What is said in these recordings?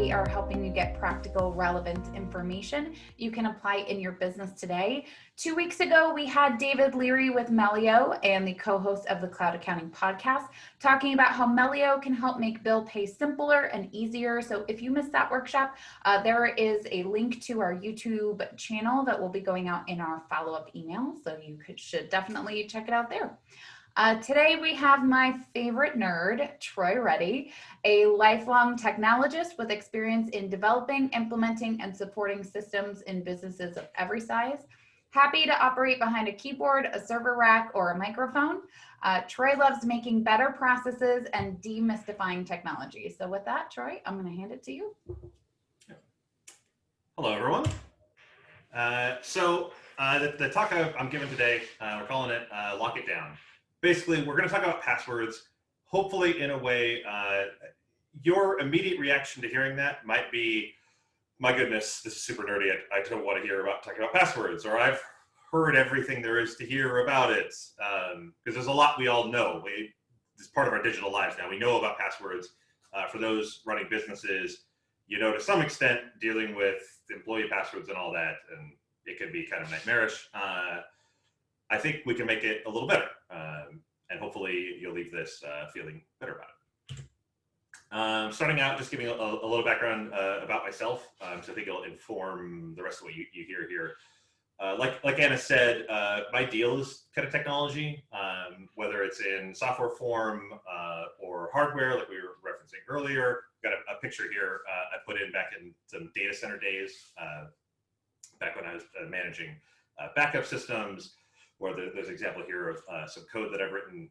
we are helping you get practical, relevant information you can apply in your business today. 2 weeks ago, we had David Leary with Melio and the co-host of the Cloud Accounting Podcast talking about how Melio can help make bill pay simpler and easier. So if you missed that workshop, there is a link to our YouTube channel that will be going out in our follow-up email. So you should definitely check it out there. Today we have my favorite nerd, Troy Reddy, a lifelong technologist with experience in developing, implementing, and supporting systems in businesses of every size. Happy to operate behind a keyboard, a server rack, or a microphone. Troy loves making better processes and demystifying technology. So with that, Troy, I'm going to hand it to you. Hello, everyone. The talk I'm giving today, we're calling it Lock It Down. Basically, we're going to talk about passwords, hopefully in a way, your immediate reaction to hearing that might be, my goodness, this is super nerdy. I don't want to hear about talking about passwords, or I've heard everything there is to hear about it. Because there's a lot we all know. It's part of our digital lives now. We know about passwords. For those running businesses, you know, to some extent, dealing with employee passwords and all that, and it can be kind of nightmarish. I think we can make it a little better, and hopefully you'll leave this feeling better about it. Starting out, just giving a little background about myself, so I think it'll inform the rest of what you hear here. Like Anna said, my deal is kind of technology, whether it's in software form or hardware, like we were referencing earlier. Got a picture here I put in back in some data center days, back when I was managing backup systems. Or there's an example here of some code that I've written.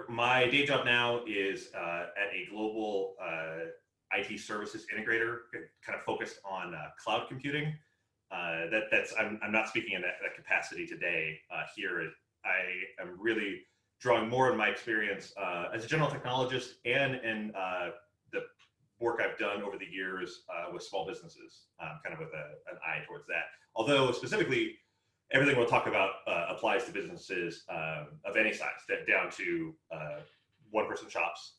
My day job now is at a global IT services integrator, kind of focused on cloud computing. I'm not speaking in that capacity today. Here, I am really drawing more of my experience as a general technologist and in the work I've done over the years with small businesses, kind of with an eye towards that. Although specifically, everything we'll talk about applies to businesses of any size, down to one-person shops,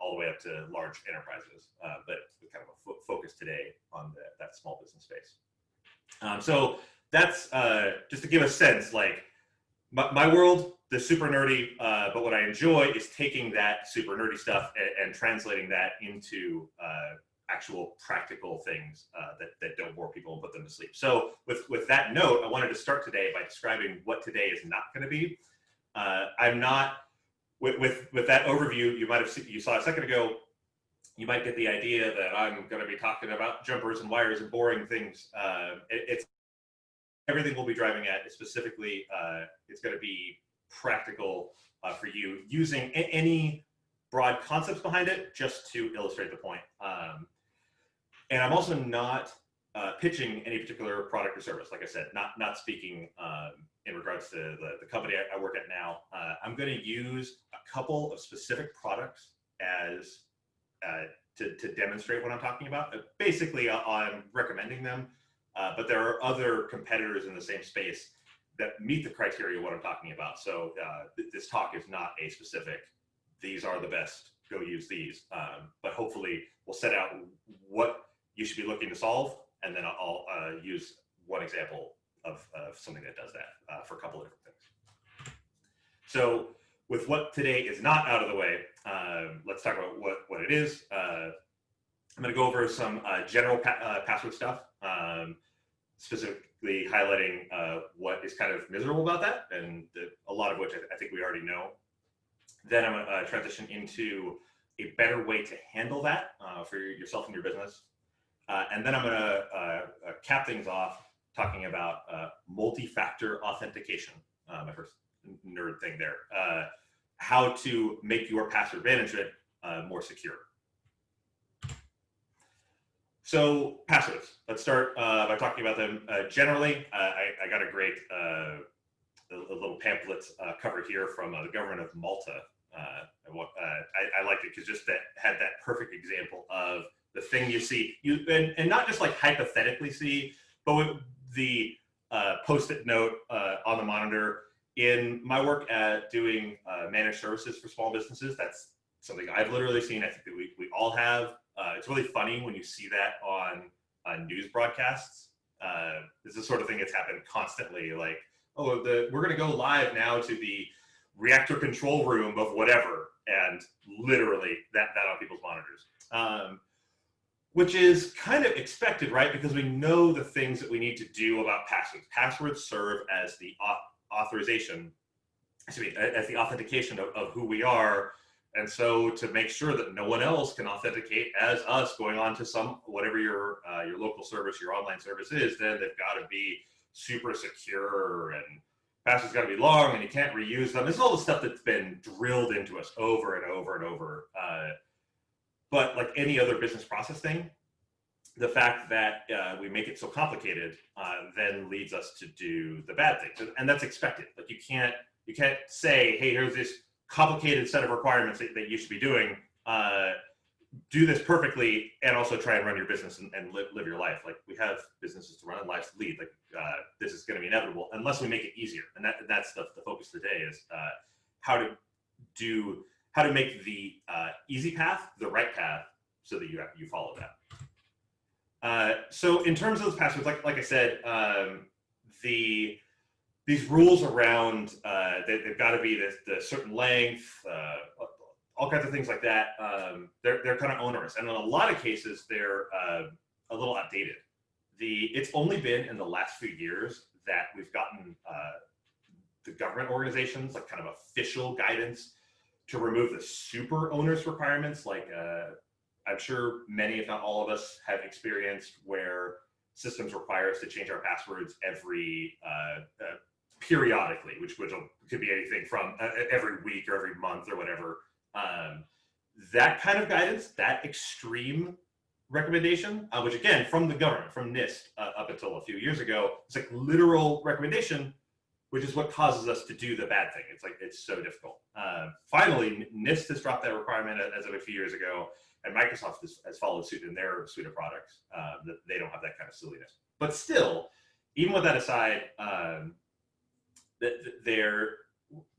all the way up to large enterprises. But kind of a focus today on that small business space. So that's just to give a sense, like my world, the super nerdy, but what I enjoy is taking that super nerdy stuff and translating that into actual practical things that don't bore people and put them to sleep. So with that note, I wanted to start today by describing what today is not going to be. I'm not, with that overview, you saw a second ago, you might get the idea that I'm going to be talking about jumpers and wires and boring things. It's everything we'll be driving at is specifically, it's going to be practical for you, using any broad concepts behind it just to illustrate the point. And I'm also not pitching any particular product or service. Like I said, not speaking in regards to the company I work at now. I'm going to use a couple of specific products as to demonstrate what I'm talking about. Basically, I'm recommending them, but there are other competitors in the same space that meet the criteria of what I'm talking about. So this talk is not a specific, these are the best, go use these. But hopefully we'll set out what you should be looking to solve, and then I'll use one example of something that does that for a couple of different things. So with what today is not out of the way, let's talk about what it is. I'm going to go over some general password stuff, specifically highlighting what is kind of miserable about that, and a lot of which I think we already know. Then I'm going to transition into a better way to handle that for yourself and your business. And then I'm going to cap things off talking about multi-factor authentication, my first nerd thing there, how to make your password management more secure. So passwords, let's start by talking about them generally. I got a great a little pamphlet cover here from the government of Malta. I liked it because just that had that perfect example of the thing you see, and not just like hypothetically see, but with the post-it note on the monitor. In my work at doing managed services for small businesses, that's something I've literally seen. I think that we all have. It's really funny when you see that on news broadcasts. This is the sort of thing that's happened constantly. Like, oh, we're going to go live now to the reactor control room of whatever, and literally that on people's monitors. Which is kind of expected, right? Because we know the things that we need to do about passwords. Passwords serve as the authorization, as the authentication of who we are. And so to make sure that no one else can authenticate as us going on to whatever your local service, your online service is, then they've got to be super secure, and passwords got to be long, and you can't reuse them. This is all the stuff that's been drilled into us over and over and over. But like any other business process thing, the fact that we make it so complicated then leads us to do the bad things, and that's expected. Like you can't say, hey, here's this complicated set of requirements that you should be doing. Do this perfectly, and also try and run your business and live your life. Like we have businesses to run and lives to lead. Like this is going to be inevitable unless we make it easier, and that's the focus today is how to make the easy path the right path, so that you follow that. So in terms of those passwords, like I said, these rules around they've got to be the certain length, all kinds of things like that. They're kind of onerous, and in a lot of cases they're a little outdated. It's only been in the last few years that we've gotten the government organizations like kind of official guidance to remove the super onerous requirements. Like I'm sure many, if not all of us, have experienced where systems require us to change our passwords every periodically, which could be anything from every week or every month or whatever. That kind of guidance, that extreme recommendation, which again, from the government, from NIST up until a few years ago, it's like literal recommendation, which is what causes us to do the bad thing. It's like, it's so difficult. Finally, NIST has dropped that requirement as of a few years ago, and Microsoft has followed suit in their suite of products, that they don't have that kind of silliness. But still, even with that aside,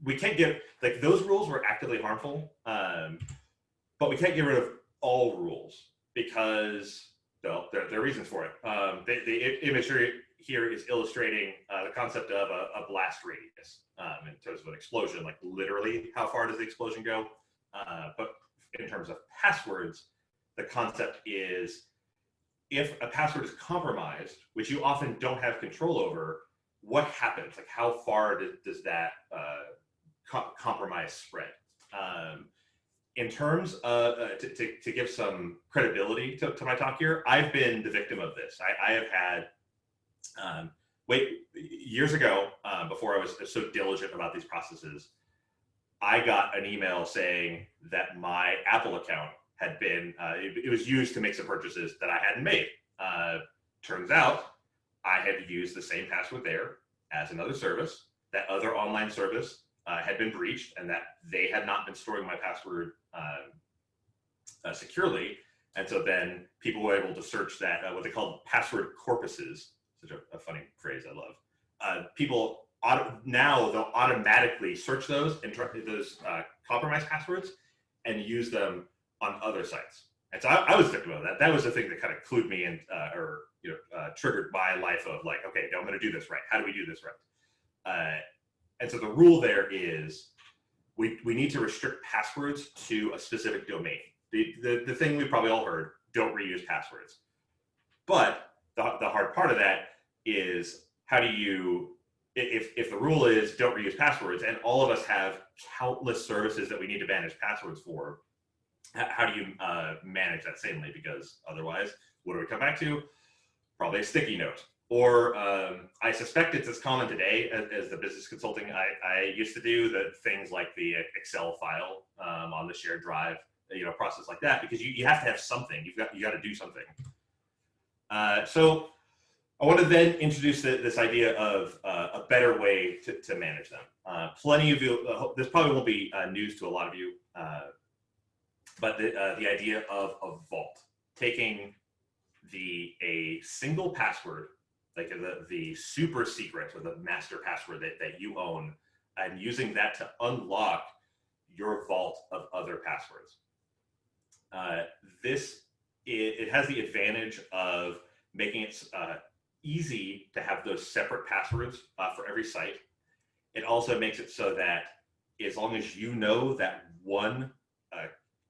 we can't get, like, those rules were actively harmful, but we can't get rid of all rules because, well, there are reasons for it. The imagery here is illustrating the concept of a blast radius in terms of an explosion, like literally how far does the explosion go? But in terms of passwords, the concept is if a password is compromised, which you often don't have control over, what happens? Like how far does that compromise spread? In terms of, to give some credibility to my talk here, I've been the victim of this. I have had, years ago, before I was so diligent about these processes, I got an email saying that my Apple account had been, it was used to make some purchases that I hadn't made. Turns out I had used the same password there as another service. That other online service had been breached, and that they had not been storing my password securely. And so then people were able to search that, what they called password corpuses, such a funny phrase I love. People now they'll automatically search those and try those compromised passwords and use them on other sites. And so I was a victim of that. That was the thing that kind of clued me in, or triggered my life of like, okay, I'm going to do this right. How do we do this right? And so the rule there is we need to restrict passwords to a specific domain. The thing we've probably all heard, don't reuse passwords. But the hard part of that is how do you, if the rule is don't reuse passwords, and all of us have countless services that we need to manage passwords for, how do you manage that sanely? Because otherwise, what do we come back to? Probably a sticky note. Or I suspect it's as common today as the business consulting I used to do, that things like the Excel file on the shared drive, process like that, because you have to have something. You got to do something. So I want to then introduce this idea of a better way to manage them. Plenty of you, this probably won't be news to a lot of you, but the idea of a vault, taking a single password, like the super secret or the master password that you own, and using that to unlock your vault of other passwords. It has the advantage of making it easy to have those separate passwords for every site. It also makes it so that as long as you know that one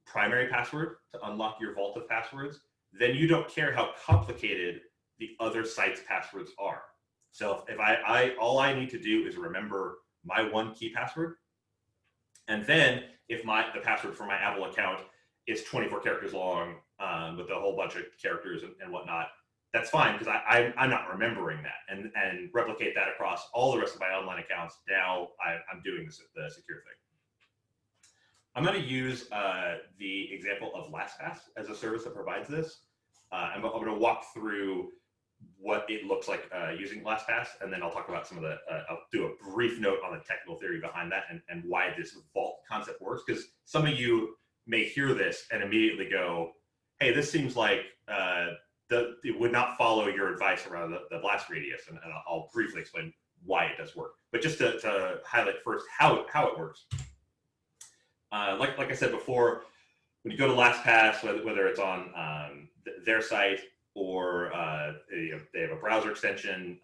primary password to unlock your vault of passwords, then you don't care how complicated the other site's passwords are. So if all I need to do is remember my one key password, and then if the password for my Apple account is 24 characters long with a whole bunch of characters and whatnot, that's fine, because I'm not remembering that, and replicate that across all the rest of my online accounts. Now I'm doing the secure thing. I'm going to use the example of LastPass as a service that provides this. I'm going to walk through what it looks like using LastPass, and then I'll talk about some of the, I'll do a brief note on the technical theory behind that and why this vault concept works, because some of you may hear this and immediately go, hey, this seems like it would not follow your advice around the blast radius, and I'll briefly explain why it does work. But just to highlight first how it works. Like I said before, when you go to LastPass, whether it's on their site or they have a browser extension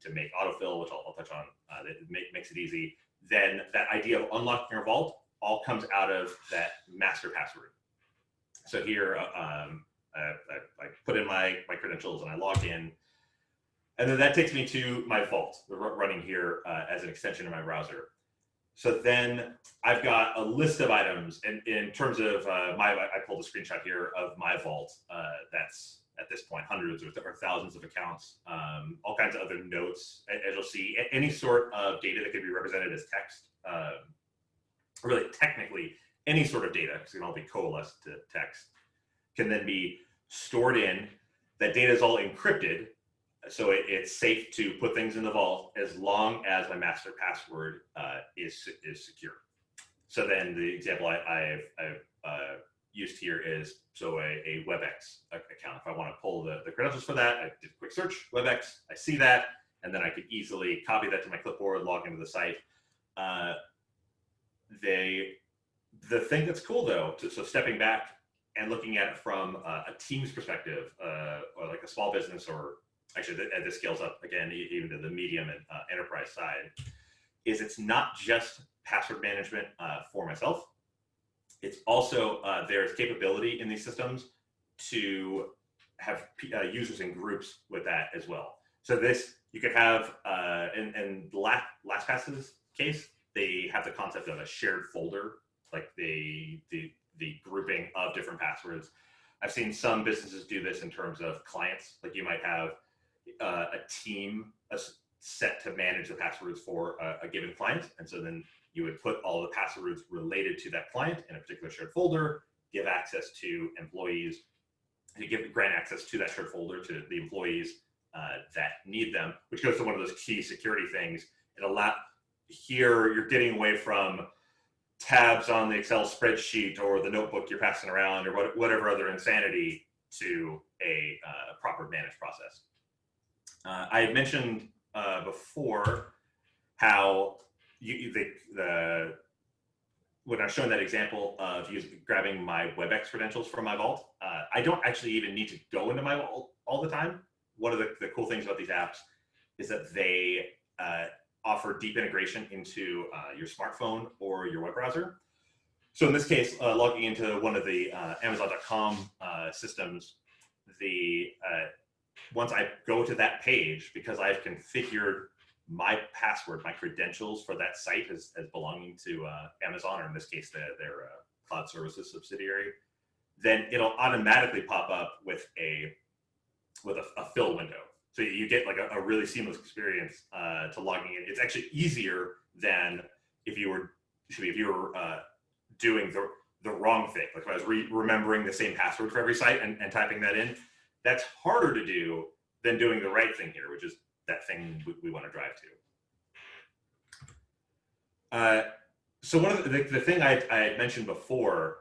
to make autofill, which I'll touch on, that makes it easy, then that idea of unlocking your vault all comes out of that master password. So here, I put in my credentials and I log in, and then that takes me to my vault, running here as an extension in my browser. So then I've got a list of items, and in terms of I pulled a screenshot here of my vault. That's at this point hundreds or thousands of accounts, all kinds of other notes. As you'll see, any sort of data that could be represented as text, really technically any sort of data, because it can all be coalesced to text, can then be stored in. That data is all encrypted, so it's safe to put things in the vault as long as my master password is secure. So then the example I've used here is a WebEx account. If I want to pull the credentials for that, I did a quick search, WebEx, I see that, and then I could easily copy that to my clipboard, log into the site. The thing that's cool though, so stepping back and looking at it from a team's perspective, or like a small business, or actually this scales up again even to the medium and enterprise side, is it's not just password management for myself. It's also there's capability in these systems to have users in groups with that as well. So this, you could have, in LastPass's case, they have the concept of a shared folder, like the grouping of different passwords. I've seen some businesses do this in terms of clients. Like you might have a team set to manage the passwords for a given client. And so then you would put all the passwords related to that client in a particular shared folder, give access to employees, grant access to that shared folder to the employees that need them, which goes to one of those key security things. Here you're getting away from tabs on the Excel spreadsheet or the notebook you're passing around or whatever other insanity to a proper managed process. I had mentioned before how when I was showing that example of grabbing my WebEx credentials from my vault, I don't actually even need to go into my vault all the time. One of the cool things about these apps is that they offer deep integration into your smartphone or your web browser. So in this case, logging into one of the Amazon.com systems, once I go to that page, because I've configured my password, my credentials for that site as belonging to Amazon, or in this case, their cloud services subsidiary, then it'll automatically pop up with a fill window. So you get like a really seamless experience to logging in. It's actually easier than if you were doing the wrong thing. Like if I was remembering the same password for every site and typing that in. That's harder to do than doing the right thing here, which is that thing we want to drive to. So one of the thing I had mentioned before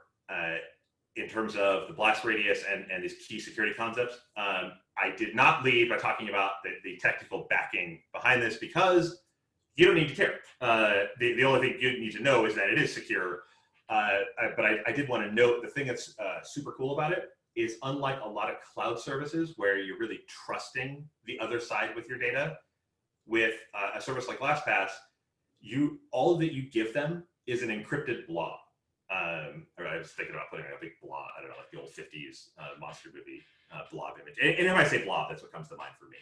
in terms of the blast radius and these key security concepts, I did not lead by talking about the technical backing behind this, because you don't need to care. The only thing you need to know is that it is secure. but I did want to note the thing that's super cool about it is, unlike a lot of cloud services where you're really trusting the other side with your data, with a service like LastPass, all that you give them is an encrypted blob. Or I was thinking about putting a big blob, I don't know, like the old 50s monster movie blob image. And if I say blob, that's what comes to mind for me.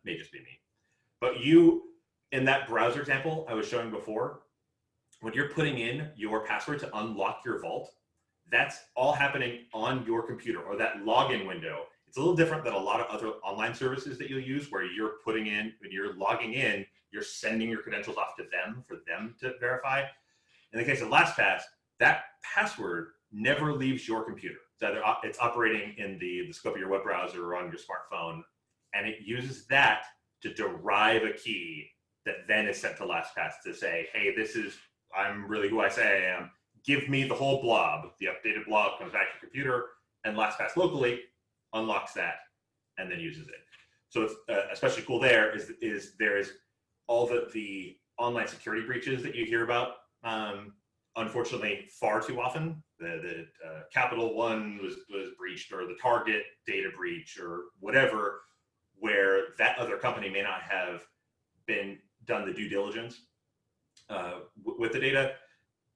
May just be me. But in that browser example I was showing before, when you're putting in your password to unlock your vault, that's all happening on your computer, or that login window. It's a little different than a lot of other online services that you'll use, where you're putting in, when you're logging in, you're sending your credentials off to them for them to verify. In the case of LastPass, that password never leaves your computer. It's operating in the scope of your web browser or on your smartphone, and it uses that to derive a key that then is sent to LastPass to say, hey, I'm really who I say I am. Give me the whole blob. The updated blob comes back to your computer, and LastPass locally unlocks that and then uses it. So it's especially cool there is there is all the online security breaches that you hear about. Unfortunately, far too often, the Capital One was breached, or the Target data breach, or whatever, where that other company may not have done the due diligence with the data.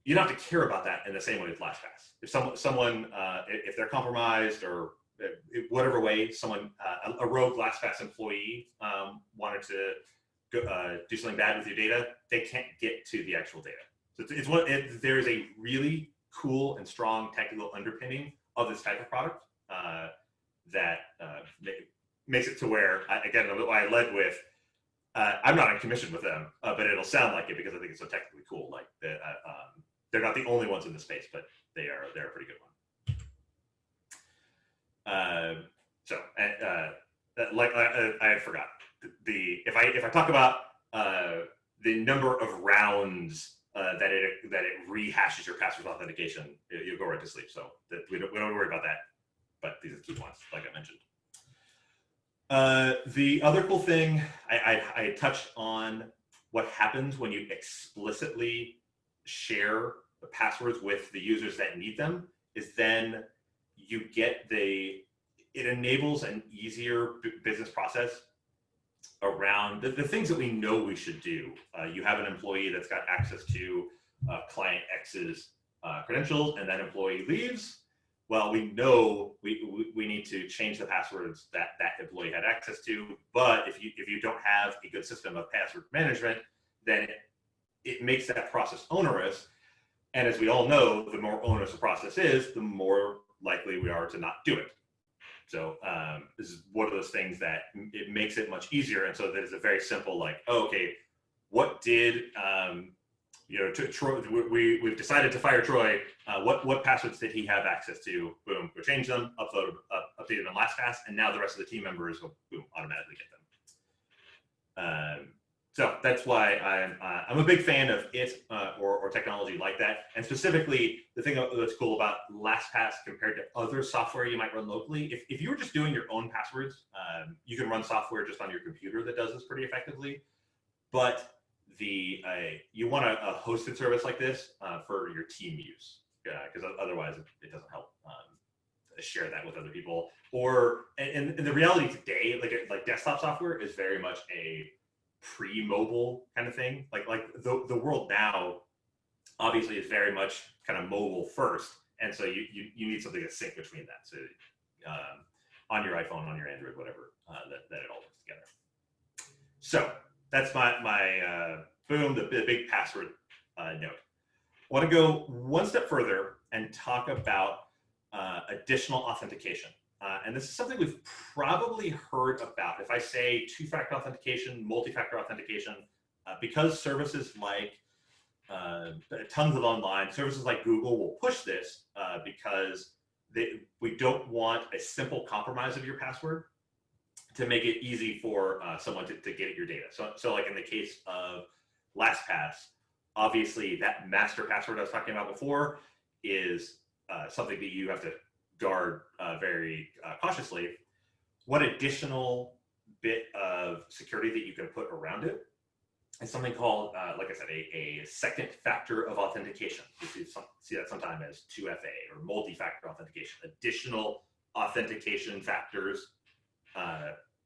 You don't have to care about that in the same way with LastPass. If someone if they're compromised, or whatever way, a rogue LastPass employee wanted to do something bad with your data, they can't get to the actual data. So there is a really cool and strong technical underpinning of this type of product that makes it to where, again, I led with, I'm not on commission with them, but it'll sound like it because I think it's so technically cool. Like they're not the only ones in the space, but they're a pretty good one. I had forgot if I talk about the number of rounds that it rehashes your password authentication, you'll go right to sleep. So we don't worry about that. But these are the key ones, like I mentioned. The other cool thing, I touched on what happens when you explicitly share the passwords with the users that need them, is then you get it enables an easier business process around the things that we know we should do. You have an employee that's got access to client X's credentials, and that employee leaves. Well, we know we need to change the passwords that employee had access to. But if you don't have a good system of password management, then it makes that process onerous. And as we all know, the more onerous the process is, the more likely we are to not do it. So this is one of those things that it makes it much easier. And so there's a very simple, like, oh, okay, what did Troy? We've decided to fire Troy. What passwords did he have access to? Boom, go change them, update them on LastPass, and now the rest of the team members will, boom, automatically get them. So that's why I'm a big fan of it or technology like that. And specifically, the thing that's cool about LastPass compared to other software you might run locally, if you were just doing your own passwords, you can run software just on your computer that does this pretty effectively. But you want a hosted service like this for your team use, because otherwise it doesn't help share that with other people. And the reality today, like desktop software is very much a pre-mobile kind of thing. Like the world now obviously is very much kind of mobile first, and so you need something to sync between that. So on your iPhone, on your Android, whatever, that it all works together. So that's my boom, the big password note. I want to go one step further and talk about additional authentication. And this is something we've probably heard about. If I say two-factor authentication, multi-factor authentication, because services like tons of online services like Google will push this because we don't want a simple compromise of your password to make it easy for someone to get at your data. So like in the case of LastPass, obviously that master password I was talking about before is something that you have to guard very cautiously. What additional bit of security that you can put around it is something called, like I said, a second factor of authentication. You see that sometimes as 2FA or multi-factor authentication, additional authentication factors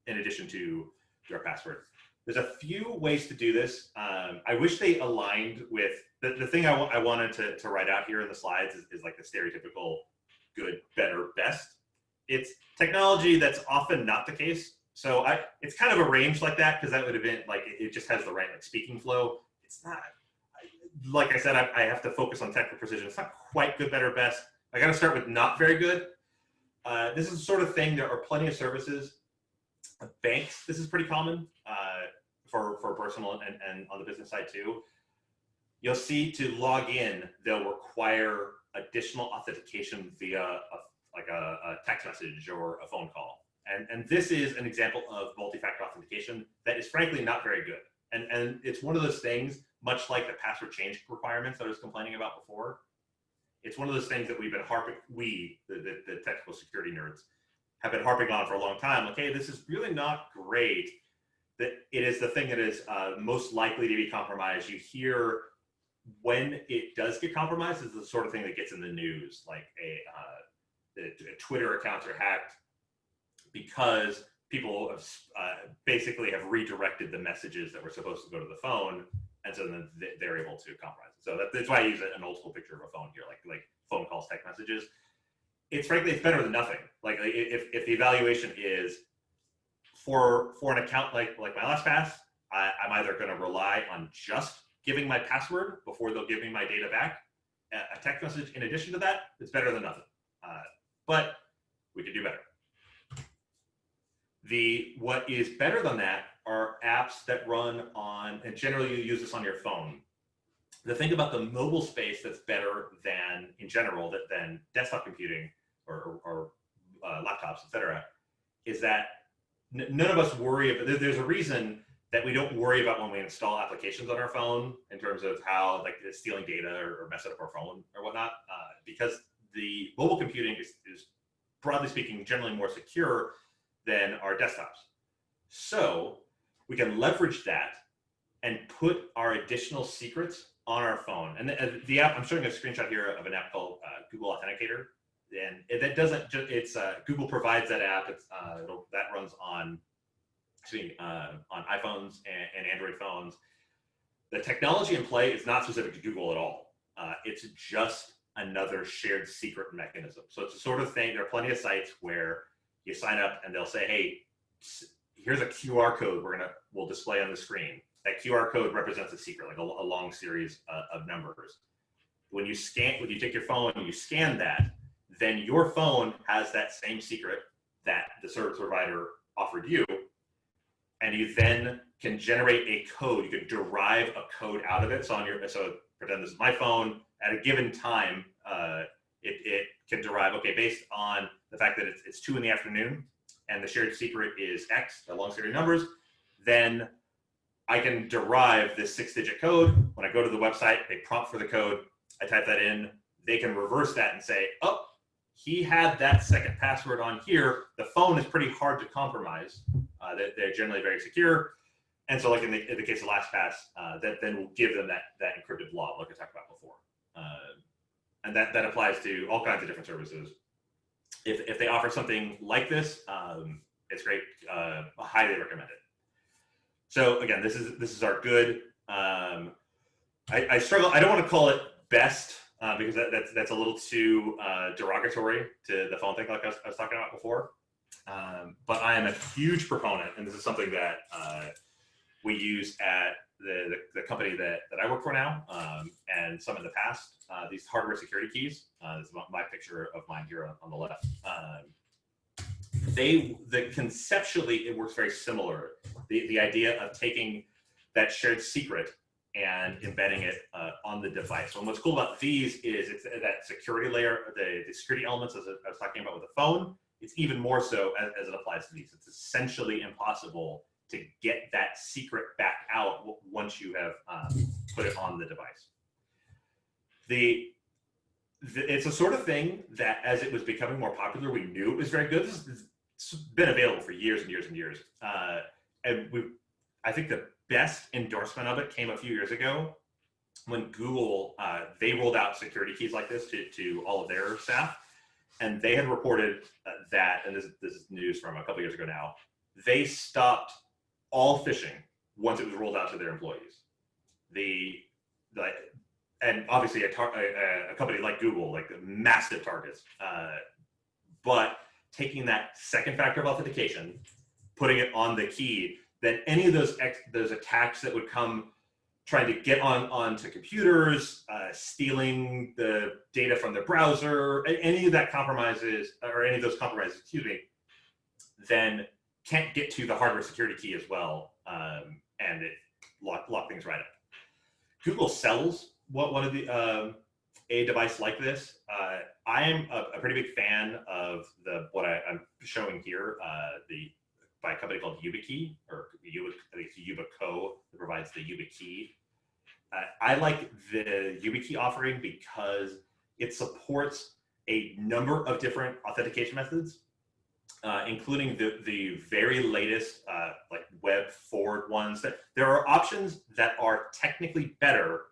in addition to your password. There's a few ways to do this. I wish they aligned with the thing I wanted to write out here in the slides is like the stereotypical good, better, best. It's technology that's often not the case. So it's kind of arranged like that because that would have been like, it just has the right like speaking flow. It's not, like I said, I have to focus on technical precision. It's not quite good, better, best. I got to start with not very good. This is the sort of thing, there are plenty of services. Banks, this is pretty common for personal and on the business side too. You'll see to log in, they'll require additional authentication via a text message or a phone call. And this is an example of multi-factor authentication that is frankly not very good. And it's one of those things, much like the password change requirements that I was complaining about before. It's one of those things that we've been the technical security nerds, have been harping on for a long time. Like, hey, this is really not great. That it is the thing that is most likely to be compromised. You hear when it does get compromised is the sort of thing that gets in the news, like the Twitter accounts are hacked because people have, basically have redirected the messages that were supposed to go to the phone, and so then they're able to compromise it. So that's why I use an old school picture of a phone here, like phone calls, text messages. It's frankly, it's better than nothing. Like if the evaluation is for an account like my LastPass, I'm either going to rely on just giving my password before they'll give me my data back. A text message in addition to that, it's better than nothing. But we could do better. What is better than that are apps that run on, and generally you use this on your phone. The thing about the mobile space that's better than, in general, than desktop computing or laptops, et cetera, is that none of us worry about, there's a reason that we don't worry about when we install applications on our phone in terms of how like stealing data or messing up our phone or whatnot, because the mobile computing is broadly speaking, generally more secure than our desktops. So we can leverage that and put our additional secrets on our phone. And the app, I'm showing a screenshot here of an app called Google Authenticator. And that doesn't just, it's Google provides that app. It's that runs on iPhones and Android phones. The technology in play is not specific to Google at all. It's just another shared secret mechanism. So it's a sort of thing. There are plenty of sites where you sign up and they'll say, hey, here's a QR code we'll display on the screen. That QR code represents a secret, like a long series of numbers. When you take your phone and you scan that, then your phone has that same secret that the service provider offered you. And you then can generate a code. You can derive a code out of it. So pretend this is my phone. At a given time, it can derive, okay, based on the fact that it's 2 p.m. and the shared secret is X, the long series of numbers, then I can derive this 6-digit code. When I go to the website, they prompt for the code. I type that in. They can reverse that and say, oh, he had that second password on here. The phone is pretty hard to compromise. They're generally very secure. And so like in the case of LastPass, that then will give them that encrypted blob like I talked about before. And that applies to all kinds of different services. If they offer something like this, it's great. I highly recommend it. So again, this is our good. I struggle. I don't want to call it best because that's a little too derogatory to the phone thing like I was talking about before. But I am a huge proponent, and this is something that we use at the company that I work for now, and some in the past. These hardware security keys. This is my picture of mine here on the left. Conceptually, it works very similar. The idea of taking that shared secret and embedding it on the device. And what's cool about these is it's that security layer, the security elements, as I was talking about with the phone. It's even more so as it applies to these. It's essentially impossible to get that secret back out once you have put it on the device. It's a sort of thing that as it was becoming more popular, we knew it was very good. It's been available for years and years and years. And I think that best endorsement of it came a few years ago when Google, they rolled out security keys like this to all of their staff. And they had reported that, and this is news from a couple years ago now, they stopped all phishing once it was rolled out to their employees. And obviously a company like Google, like massive targets, but taking that second factor of authentication, putting it on the key, then any of those attacks that would come trying to get onto computers, stealing the data from the browser, any of that compromises, or any of those compromises, then can't get to the hardware security key as well, and it lock things right up. Google sells one of the a device like this. I am a pretty big fan of what I'm showing here, by a company called YubiKey, or I think it's Yubico that provides the YubiKey. I like the YubiKey offering because it supports a number of different authentication methods, including the very latest like web forward ones. That there are options that are technically better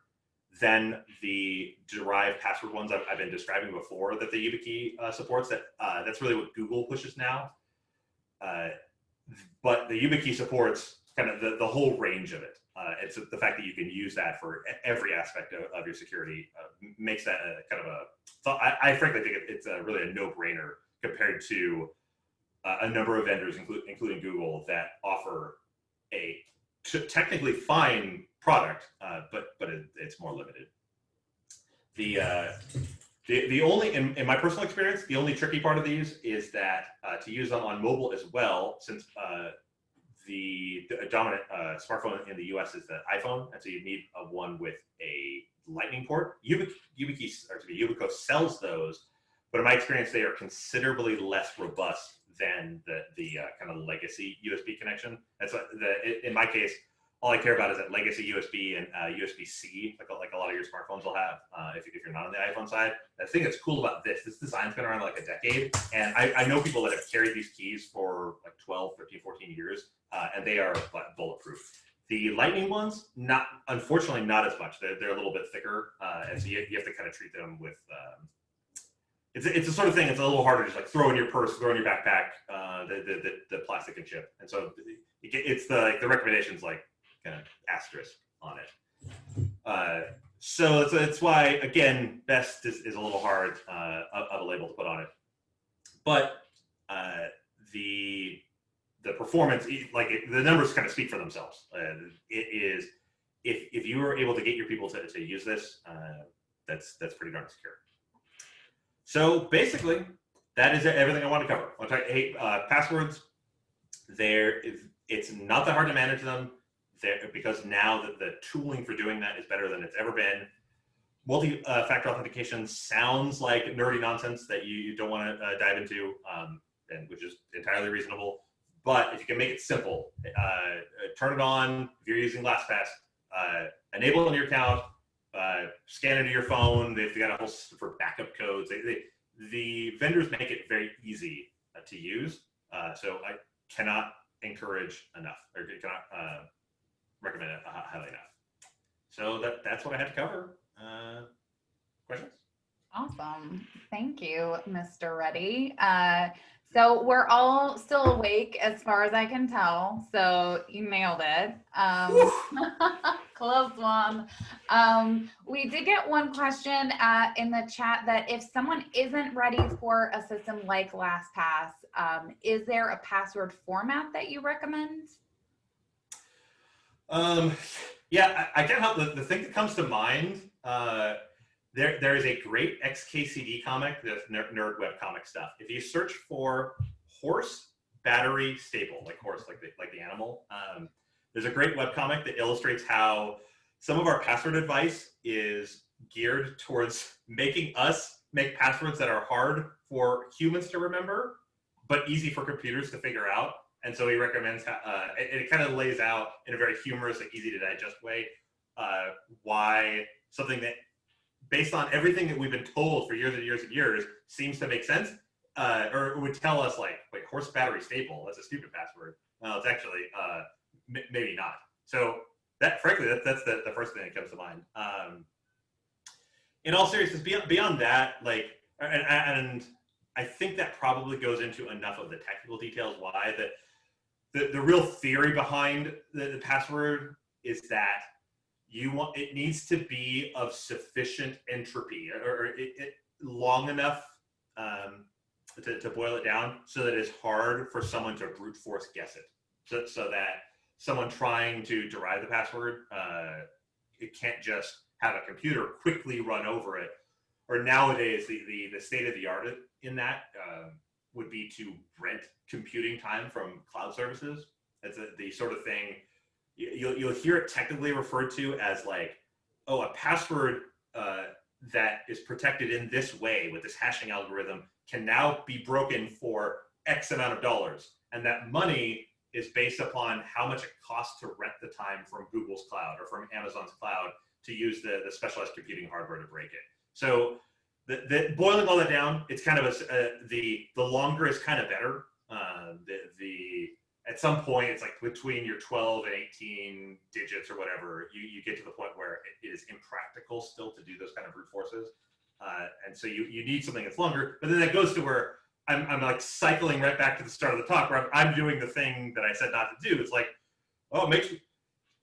than the derived password ones I've been describing before that the YubiKey supports. That's really what Google pushes now. But the YubiKey supports kind of the whole range of it. It's the fact that you can use that for every aspect of your security makes that a kind of a. So I frankly think it's really a no-brainer compared to a number of vendors, including Google, that offer a technically fine product, but it's more limited. The only, in my personal experience, the only tricky part of these is that to use them on mobile as well, since the dominant smartphone in the US is the iPhone, and so you need one with a Lightning port. Yubico sells those, but in my experience, they are considerably less robust than the kind of legacy USB connection. And so in my case, all I care about is that legacy USB and USB-C, like a lot of your smartphones will have, if you're not on the iPhone side. The thing that's cool about this design's been around like a decade, and I know people that have carried these keys for like 12, 13, 14 years, and they are bulletproof. The Lightning ones, unfortunately not as much. They're a little bit thicker, and so you have to kind of treat them with, it's a sort of thing, it's a little harder to just like throw in your purse, throw in your backpack, the plastic and chip. And so it's the recommendations like, kind of asterisk on it. So that's why, again, best is a little hard of a label to put on it. But the performance, the numbers kind of speak for themselves. It is, if you were able to get your people to use this, that's pretty darn secure. So basically, that is everything I want to cover. I'll talk, passwords, it's not that hard to manage them. Because now the tooling for doing that is better than it's ever been. Multi-factor authentication sounds like nerdy nonsense that you don't want to dive into, and which is entirely reasonable. But if you can make it simple, turn it on. If you're using LastPass, enable it in your account, scan into your phone. They've got a whole system for backup codes. The vendors make it very easy to use. So I cannot encourage enough, or cannot recommend it highly enough. So that's what I had to cover. Questions? Awesome. Thank you, Mr. Reddy. So we're all still awake as far as I can tell. So you nailed it. Close one. We did get one question in the chat that if someone isn't ready for a system like LastPass, is there a password format that you recommend? Yeah, I can't help the thing that comes to mind. There is a great XKCD comic, the nerd web comic stuff. If you search for horse battery staple, like horse, like the animal, there's a great web comic that illustrates how some of our password advice is geared towards making us make passwords that are hard for humans to remember, but easy for computers to figure out. And so he recommends, it kind of lays out in a very humorous and easy to digest way, why something that, based on everything that we've been told for years and years and years, seems to make sense, or would tell us like, wait, horse battery staple, that's a stupid password. Well, it's actually, maybe not. So that, frankly, that's the first thing that comes to mind. In all seriousness, beyond that, like, and I think that probably goes into enough of the technical details why the real theory behind the password is that it needs to be of sufficient entropy or it long enough to boil it down so that it's hard for someone to brute force guess it. So that someone trying to derive the password, it can't just have a computer quickly run over it. Or nowadays, the state of the art in that would be to rent computing time from cloud services. That's the sort of thing you'll hear it technically referred to as like, oh, a password that is protected in this way with this hashing algorithm can now be broken for X amount of dollars. And that money is based upon how much it costs to rent the time from Google's cloud or from Amazon's cloud to use the specialized computing hardware to break it. So boiling all that down, it's kind of the longer is kind of better. At some point, it's like between your 12 and 18 digits or whatever, you get to the point where it is impractical still to do those kind of brute forces. And so you need something that's longer, but then that goes to where I'm like cycling right back to the start of the talk where I'm doing the thing that I said not to do. It's like, oh, it makes it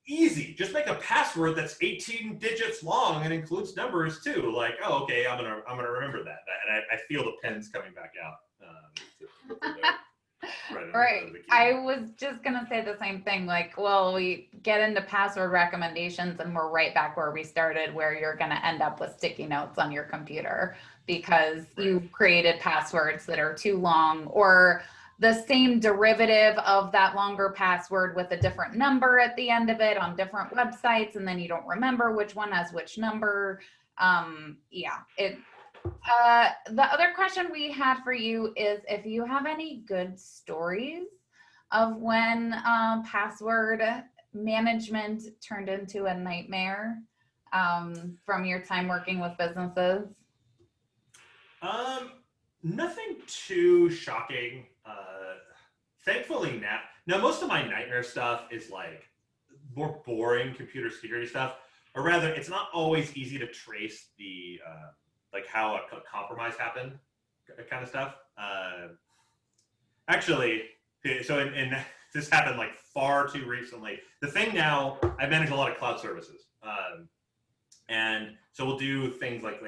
easy. Just make a password that's 18 digits long and includes numbers too. Like, oh, okay, I'm gonna remember that. And I feel the pens coming back out. Right. I was just going to say the same thing. Like, well, we get into password recommendations and we're right back where we started, where you're going to end up with sticky notes on your computer because you created passwords that are too long or the same derivative of that longer password with a different number at the end of it on different websites. And then you don't remember which one has which number. The other question we had for you is if you have any good stories of when password management turned into a nightmare from your time working with businesses. Nothing too shocking. Thankfully now most of my nightmare stuff is like more boring computer security stuff, or rather, it's not always easy to trace the like how a compromise happened, kind of stuff. Actually, so in this happened like far too recently. The thing now, I manage a lot of cloud services, and so we'll do things like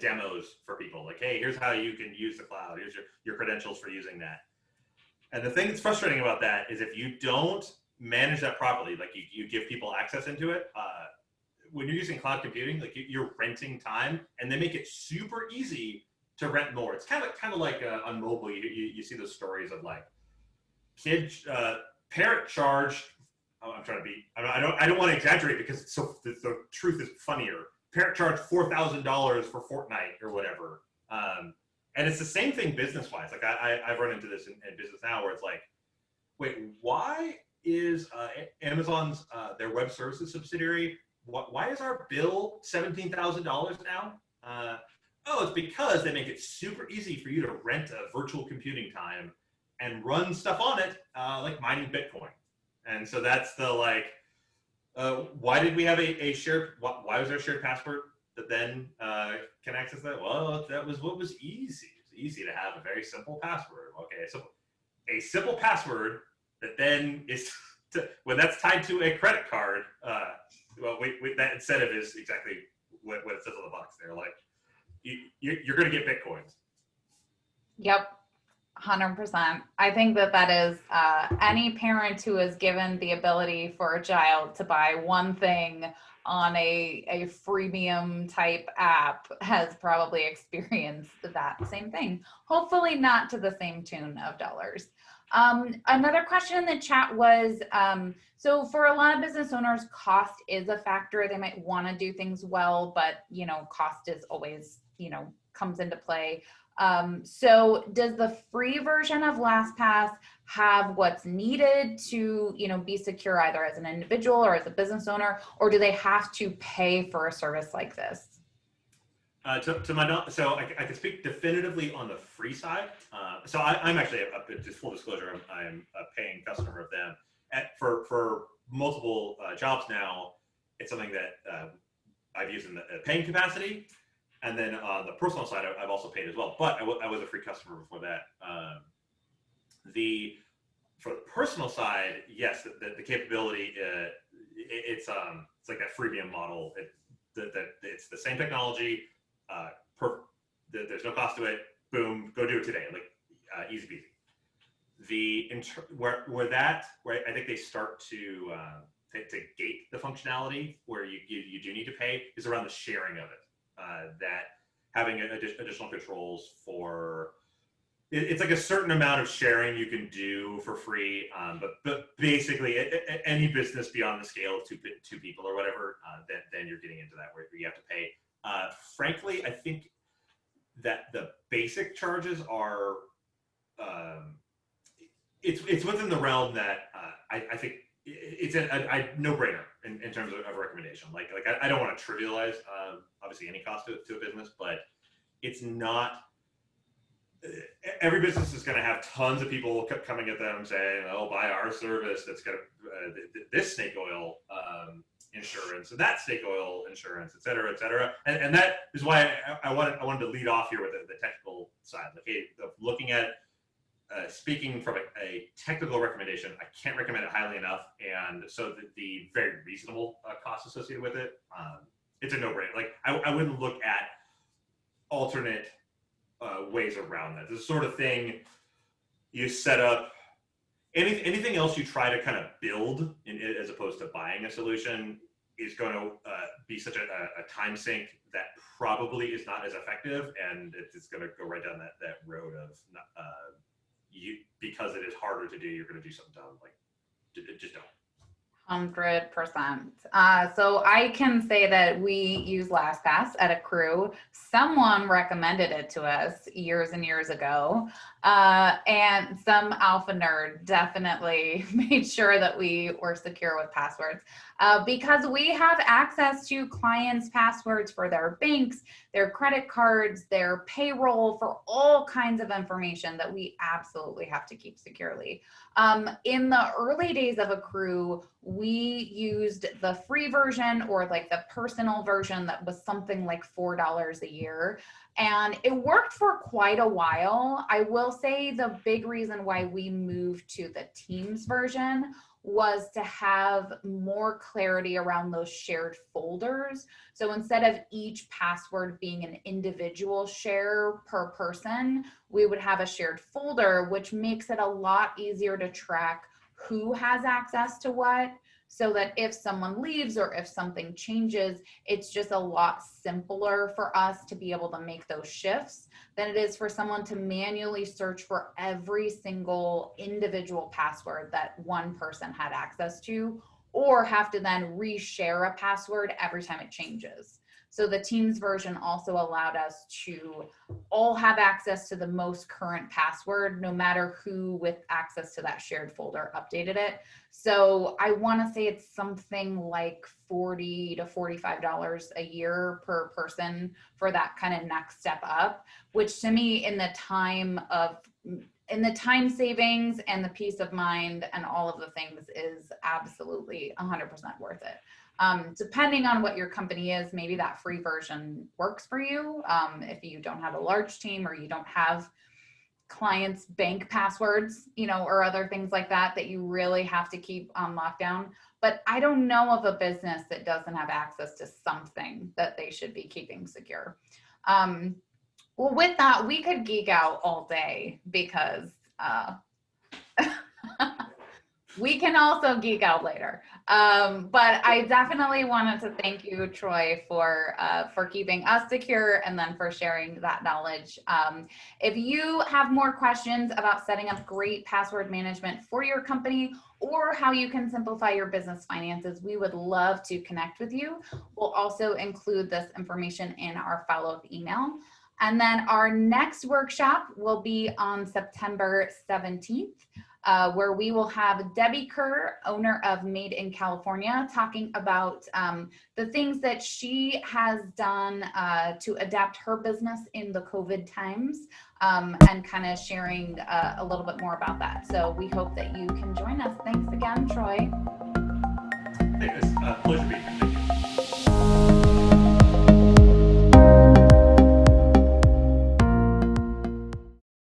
demos for people. Like, hey, here's how you can use the cloud. Here's your credentials for using that. And the thing that's frustrating about that is if you don't manage that properly, like you give people access into it. When you're using cloud computing, like you're renting time, and they make it super easy to rent more. It's kind of like on mobile, you see those stories of like parent charged. Oh, I'm trying to be. I don't want to exaggerate because the truth is funnier. Parent charged $4,000 for Fortnite or whatever, and it's the same thing business wise. Like I've run into this in business now where it's like, wait, why is Amazon's their web services subsidiary? Why is our bill $17,000 now? Oh, it's because they make it super easy for you to rent a virtual computing time and run stuff on it, like mining Bitcoin. And so that's the like, why did we have a shared? Why was there a shared password that then can access that? Well, that was what was easy. It's easy to have a very simple password. Okay, so a simple password that then is when that's tied to a credit card. Well, that incentive is exactly what it says on the box there. Like, you're going to get Bitcoins. Yep, 100%. I think that is any parent who is given the ability for a child to buy one thing on a freemium type app has probably experienced that same thing. Hopefully not to the same tune of dollars. Another question in the chat was, so for a lot of business owners, cost is a factor. They might want to do things well, but cost is always, comes into play. So does the free version of LastPass have what's needed to, be secure either as an individual or as a business owner, or do they have to pay for a service like this? To my knowledge, so I can speak definitively on the free side. So I'm actually, just full disclosure, I'm a paying customer of them. For multiple jobs now, it's something that I've used in the paying capacity. And then on the personal side, I've also paid as well. But I was a free customer before that. For the personal side, yes, the capability, it's like that freemium model. It's the same technology. There's no cost to it. Boom, go do it today. Like easy peasy. Where I think they start to gate the functionality, where you do need to pay, is around the sharing of it. That having additional controls for it's like a certain amount of sharing you can do for free, but basically any business beyond the scale of two people or whatever, then you're getting into that where you have to pay. Frankly, I think that the basic charges are it's within the realm that I think it's a no-brainer in terms of a recommendation. Like I don't want to trivialize obviously any cost to a business, but it's not. Every business is going to have tons of people coming at them saying, "Oh, buy our service that's got this snake oil insurance and that snake oil insurance, et cetera, et cetera." And that is why I wanted to lead off here with the technical side. Like, hey, looking at speaking from a technical recommendation, I can't recommend it highly enough. And so the very reasonable costs associated with it, it's a no-brainer. Like I wouldn't look at alternate ways around that. This sort of thing you set up. Anything else you try to kind of build as opposed to buying a solution is going to be such a time sink that probably is not as effective, and it's going to go right down that road of because it is harder to do, you're going to do something dumb. Like just don't. 100%. So I can say that we use LastPass at a crew. Someone recommended it to us years and years ago. And some alpha nerd definitely made sure that we were secure with passwords because we have access to clients' passwords for their banks, their credit cards, their payroll, for all kinds of information that we absolutely have to keep securely. In the early days of a crew, we used the free version or like the personal version that was something like $4 a year. And it worked for quite a while. I will say the big reason why we moved to the Teams version was to have more clarity around those shared folders. So instead of each password being an individual share per person, we would have a shared folder, which makes it a lot easier to track who has access to what, so that if someone leaves or if something changes, it's just a lot simpler for us to be able to make those shifts than it is for someone to manually search for every single individual password that one person had access to, or have to then reshare a password every time it changes. So the Teams version also allowed us to all have access to the most current password, no matter who with access to that shared folder updated it. So I want to say it's something like $40 to $45 a year per person for that kind of next step up, which to me in the time savings and the peace of mind and all of the things is absolutely 100% worth it. Depending on what your company is, maybe that free version works for you. If you don't have a large team or you don't have clients' bank passwords, or other things like that you really have to keep on lockdown. But I don't know of a business that doesn't have access to something that they should be keeping secure. Well, with that, we could geek out all day because we can also geek out later. But I definitely wanted to thank you, Troy, for keeping us secure and then for sharing that knowledge. If you have more questions about setting up great password management for your company or how you can simplify your business finances, we would love to connect with you. We'll also include this information in our follow-up email. And then our next workshop will be on September 17th. Where we will have Debbie Kerr, owner of Made in California, talking about the things that she has done to adapt her business in the COVID times, and kind of sharing a little bit more about that. So we hope that you can join us. Thanks again, Troy.